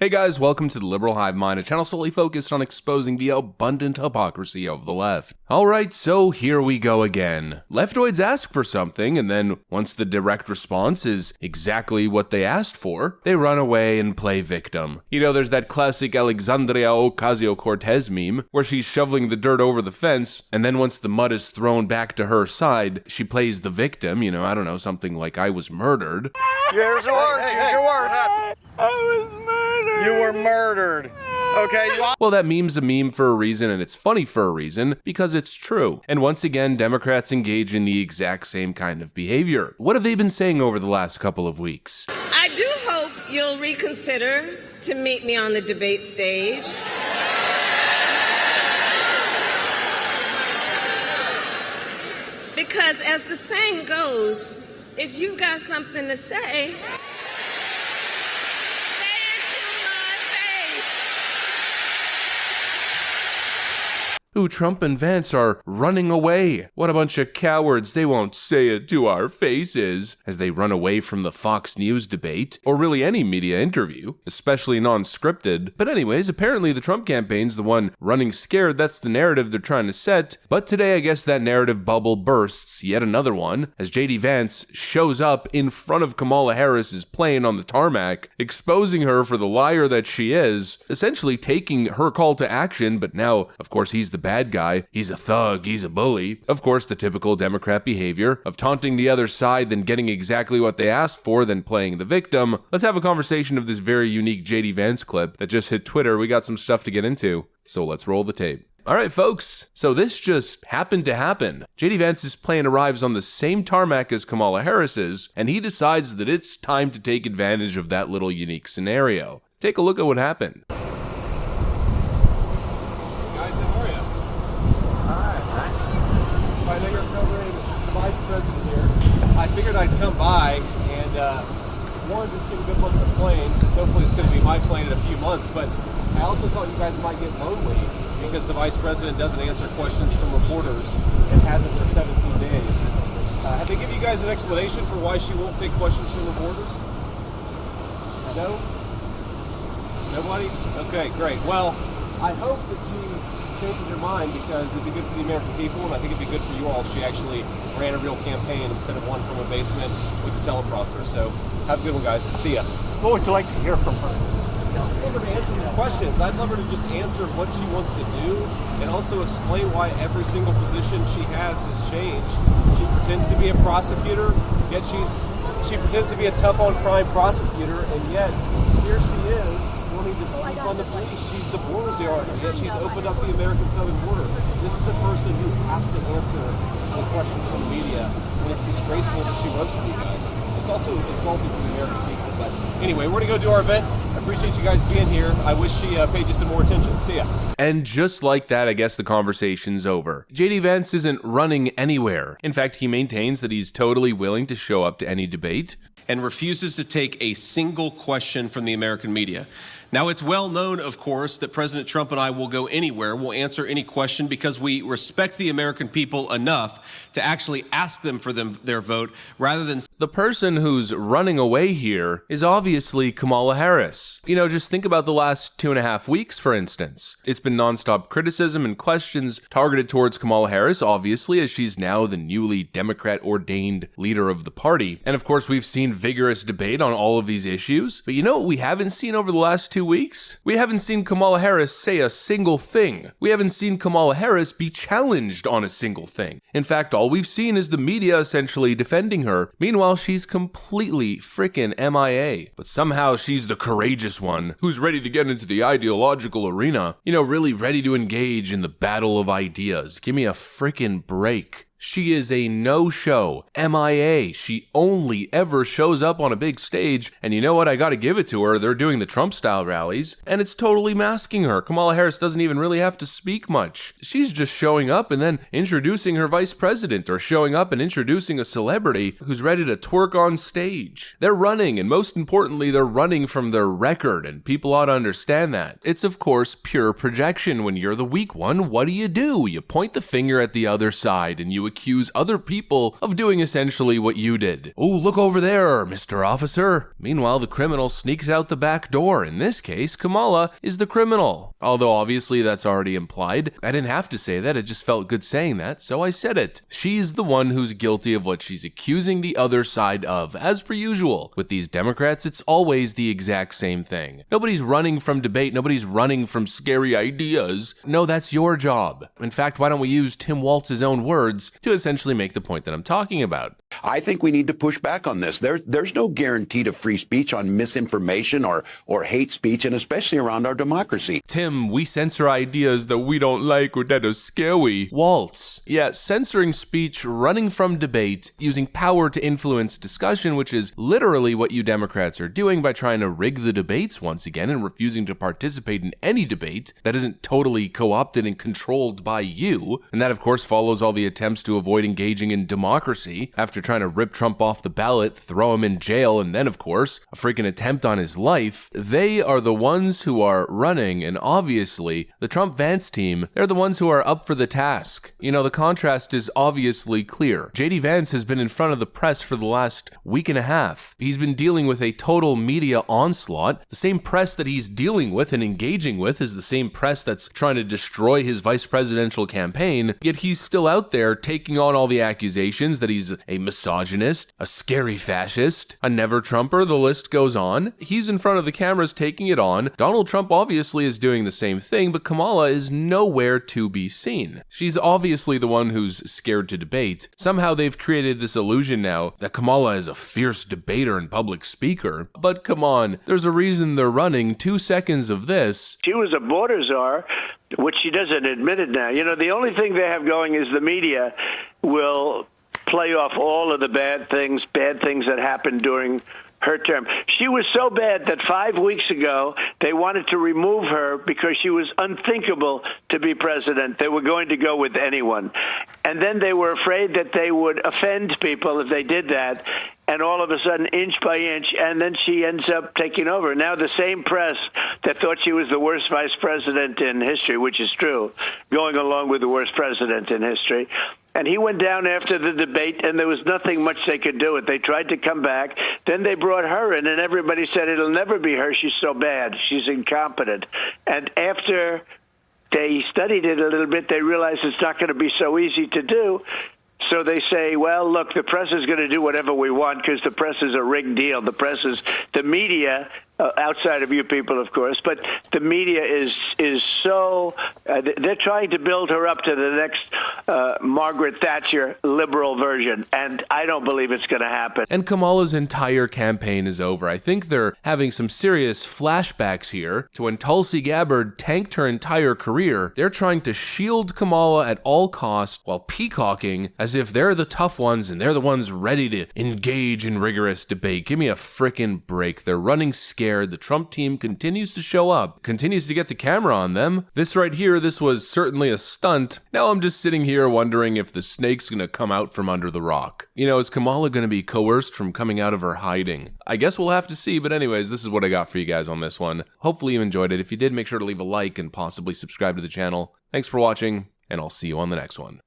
Hey guys, welcome to the Liberal Hive Mind, a channel solely focused on exposing the abundant hypocrisy of the left. Alright, so here we go again. Leftoids ask for something, and then once the direct response is exactly what they asked for, they run away and play victim. You know, there's that classic Alexandria Ocasio-Cortez meme, where she's shoveling the dirt over the fence, and then once the mud is thrown back to her side, she plays the victim, you know, I don't know, something like I was murdered. Here's your words, here's your words. I was murdered. You were murdered. Okay, Well, that meme's a meme for a reason, and it's funny for a reason, because it's true. And once again, Democrats engage in the exact same kind of behavior. What have they been saying over the last couple of weeks? I do hope you'll reconsider to meet me on the debate stage. Because as the saying goes, if you've got something to say, Ooh, Trump and Vance are running away. What a bunch of cowards, they won't say it to our faces, as they run away from the Fox News debate, or really any media interview, especially non-scripted. But anyways, apparently the Trump campaign's the one running scared, that's the narrative they're trying to set. But today I guess that narrative bubble bursts, yet another one, as JD Vance shows up in front of Kamala Harris's plane on the tarmac, exposing her for the liar that she is, essentially taking her call to action, but now, of course, he's the bad guy, he's a thug, he's a bully. Of course, the typical Democrat behavior of taunting the other side, then getting exactly what they asked for, then playing the victim. Let's have a conversation of this very unique JD Vance clip that just hit Twitter. We got some stuff to get into, so let's roll the tape. Alright folks, so this just happened to happen. JD Vance's plane arrives on the same tarmac as Kamala Harris's, and he decides that it's time to take advantage of that little unique scenario. Take a look at what happened. I know you're covering the Vice President here. I figured I'd come by and one, just give a good look at the plane, because hopefully it's going to be my plane in a few months, but I also thought you guys might get lonely because the Vice President doesn't answer questions from reporters and hasn't for 17 days. Have they given you guys an explanation for why she won't take questions from reporters? No? Nobody? Okay, great. Well, I hope that she changes your mind, because it'd be good for the American people, and I think it'd be good for you all if she actually ran a real campaign instead of one from a basement with a teleprompter. So have a good one, guys. See ya. What would you like to hear from her? I'd love her to answer your questions. I'd love her to just answer what she wants to do and also explain why every single position she has changed. She pretends to be a prosecutor, yet she pretends to be a tough on crime prosecutor, and yet here she is wanting to defund the police. She's the border czar, yet she's opened up the American southern border. This is a person who has to answer the questions from the media, and it's disgraceful that she runs for you guys. It's also insulting to the American people. But anyway, we're going to go do our event. I appreciate you guys being here. I wish she paid you some more attention. See ya. And just like that, I guess the conversation's over. JD Vance isn't running anywhere. In fact, he maintains that he's totally willing to show up to any debate, and refuses to take a single question from the American media. Now, it's well known, of course, that President Trump and I will go anywhere, we'll answer any question, because we respect the American people enough to actually ask them for their vote, rather than... The person who's running away here is obviously Kamala Harris. You know, just think about the last 2.5 weeks, for instance. It's been nonstop criticism and questions targeted towards Kamala Harris, obviously, as she's now the newly Democrat-ordained leader of the party. And of course, we've seen vigorous debate on all of these issues. But you know what we haven't seen over the last 2 weeks? We haven't seen Kamala Harris say a single thing. We haven't seen Kamala Harris be challenged on a single thing. In fact, all we've seen is the media essentially defending her. Meanwhile, she's completely frickin' MIA. But somehow she's the courageous one who's ready to get into the ideological arena. You know, really ready to engage in the battle of ideas. Give me a frickin' break. She is a no-show, MIA. She only ever shows up on a big stage, and you know what? I gotta give it to her. They're doing the Trump-style rallies, and it's totally masking her. Kamala Harris doesn't even really have to speak much. She's just showing up and then introducing her vice president, or showing up and introducing a celebrity who's ready to twerk on stage. They're running, and most importantly, they're running from their record, and people ought to understand that. It's, of course, pure projection. When you're the weak one, what do? You point the finger at the other side, and you accuse other people of doing essentially what you did. Oh, look over there, Mr. Officer. Meanwhile, the criminal sneaks out the back door. In this case, Kamala is the criminal. Although obviously that's already implied. I didn't have to say that, it just felt good saying that, so I said it. She's the one who's guilty of what she's accusing the other side of. As per usual, with these Democrats, it's always the exact same thing. Nobody's running from debate, nobody's running from scary ideas. No, that's your job. In fact, why don't we use Tim Walz's own words to essentially make the point that I'm talking about? I think we need to push back on this. There's no guarantee to free speech on misinformation or hate speech, and especially around our democracy. Tim, we censor ideas that we don't like or that are scary. Waltz. Yeah, censoring speech, running from debate, using power to influence discussion, which is literally what you Democrats are doing by trying to rig the debates once again and refusing to participate in any debate that isn't totally co-opted and controlled by you. And that, of course, follows all the attempts to avoid engaging in democracy after trying to rip Trump off the ballot, throw him in jail, and then, of course, a freaking attempt on his life. They are the ones who are running, and obviously, the Trump-Vance team, they're the ones who are up for the task. You know, the contrast is obviously clear. JD Vance has been in front of the press for the last week and a half. He's been dealing with a total media onslaught. The same press that he's dealing with and engaging with is the same press that's trying to destroy his vice presidential campaign, yet he's still out there taking on all the accusations that he's a misogynist, a scary fascist, a never-Trumper, the list goes on. He's in front of the cameras taking it on. Donald Trump obviously is doing the same thing, but Kamala is nowhere to be seen. She's obviously the one who's scared to debate. Somehow they've created this illusion now that Kamala is a fierce debater and public speaker. But come on, there's a reason they're running. 2 seconds of this. She was a border czar, which she doesn't admit it now. You know, the only thing they have going is the media will play off all of the bad things that happened during her term. She was so bad that 5 weeks ago, they wanted to remove her because she was unthinkable to be president. They were going to go with anyone. And then they were afraid that they would offend people if they did that. And all of a sudden, inch by inch, and then she ends up taking over. Now the same press that thought she was the worst vice president in history, which is true, going along with the worst president in history. And he went down after the debate, and there was nothing much they could do. They tried to come back. Then they brought her in, and everybody said, it'll never be her. She's so bad. She's incompetent. And after they studied it a little bit, they realized it's not going to be so easy to do. So they say, well, look, the press is going to do whatever we want because the press is a rigged deal. The press is the media, outside of you people, of course, but the media is so they're trying to build her up to the next Margaret Thatcher liberal version, and I don't believe it's going to happen. And Kamala's entire campaign is over. I think they're having some serious flashbacks here to when Tulsi Gabbard tanked her entire career. They're trying to shield Kamala at all costs while peacocking as if they're the tough ones and they're the ones ready to engage in rigorous debate. Give me a frickin' break. They're running scared. The Trump team continues to show up, continues to get the camera on them. This right here, this was certainly a stunt. Now I'm just sitting here wondering if the snake's gonna come out from under the rock. You know, is Kamala gonna be coerced from coming out of her hiding? I guess we'll have to see, but anyways, this is what I got for you guys on this one. Hopefully you enjoyed it. If you did, make sure to leave a like and possibly subscribe to the channel. Thanks for watching, and I'll see you on the next one.